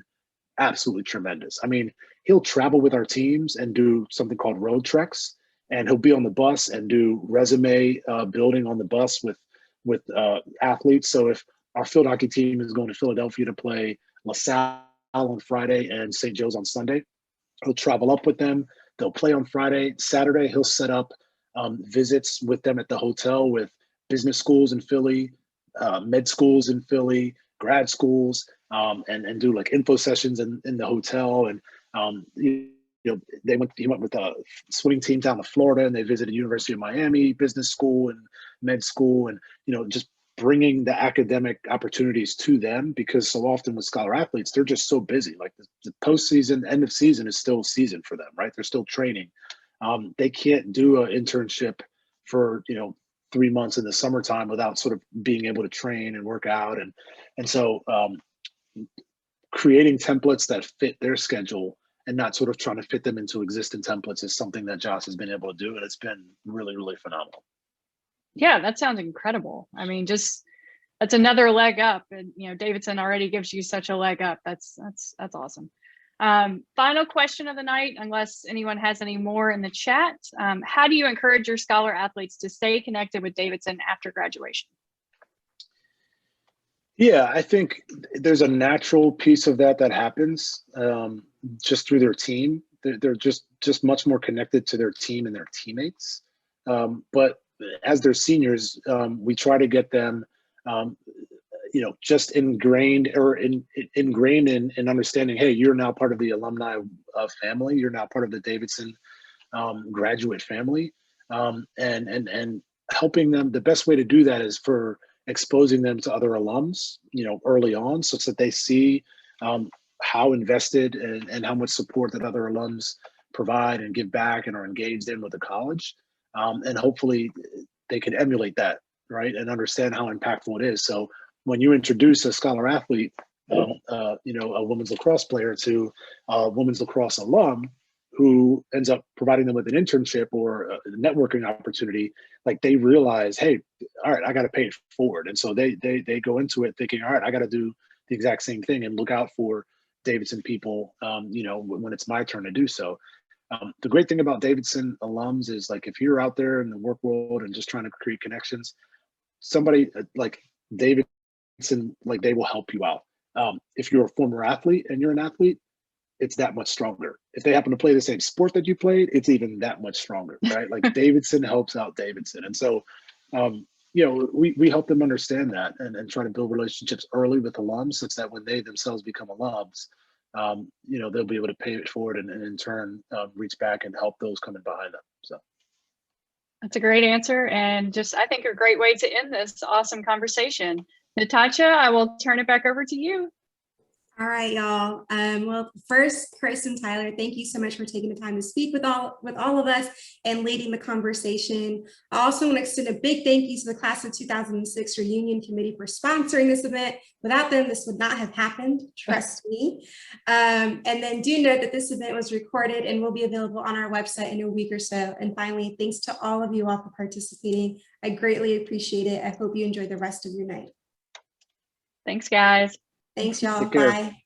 absolutely tremendous. I mean, he'll travel with our teams and do something called road treks, and he'll be on the bus and do resume building on the bus with athletes. So if our field hockey team is going to Philadelphia to play LaSalle on Friday and St. Joe's on Sunday, he'll travel up with them. They'll play on Friday. Saturday, he'll set up visits with them at the hotel with business schools in Philly, med schools in Philly, grad schools, and do like info sessions in the hotel. And he went with a swimming team down to Florida, and they visited University of Miami business school and med school, and just bringing the academic opportunities to them, because so often with scholar athletes, they're just so busy. Like the postseason, end of season is still season for them, right? They're still training. They can't do an internship for 3 months in the summertime without sort of being able to train and work out, and so creating templates that fit their schedule and not sort of trying to fit them into existing templates is something that Josh has been able to do, and it's been really, really phenomenal. Yeah, that sounds incredible. I mean, that's another leg up, and Davidson already gives you such a leg up. That's awesome. Final question of the night, unless anyone has any more in the chat. How do you encourage your scholar athletes to stay connected with Davidson after graduation? Yeah, I think there's a natural piece of that happens just through their team. They're just much more connected to their team and their teammates. But as they're seniors, we try to get them, just ingrained in understanding, hey, you're now part of the alumni family. You're now part of the Davidson graduate family, and helping them. The best way to do that is for exposing them to other alums, early on, such that they see how invested and how much support that other alums provide and give back and are engaged in with the college. And hopefully they can emulate that, right? And understand how impactful it is. So when you introduce a scholar athlete, a women's lacrosse player to a women's lacrosse alum who ends up providing them with an internship or a networking opportunity, like they realize, hey, all right, I got to pay it forward. And so they go into it thinking, all right, I got to do the exact same thing and look out for Davidson people, when it's my turn to do so. The great thing about Davidson alums is, like, if you're out there in the work world and just trying to create connections, somebody like Davidson, like, they will help you out. If you're a former athlete and you're an athlete, it's that much stronger. If they happen to play the same sport that you played, it's even that much stronger, right? Like Davidson helps out Davidson. And so, we help them understand that and try to build relationships early with alums, such that when they themselves become alums, they'll be able to pay it forward and in turn reach back and help those coming behind them. So that's a great answer, and just, I think, a great way to end this awesome conversation. Natasha, I will turn it back over to you. All right, y'all. Well, first, Chris and Tyler, thank you so much for taking the time to speak with all of us and leading the conversation. I also want to extend a big thank you to the class of 2006 reunion committee for sponsoring this event. Without them, this would not have happened, trust me. And then do note that this event was recorded and will be available on our website in a week or so. And finally, thanks to all of you all for participating. I greatly appreciate it. I hope you enjoy the rest of your night. Thanks, guys. Thanks, y'all. Take care. Bye.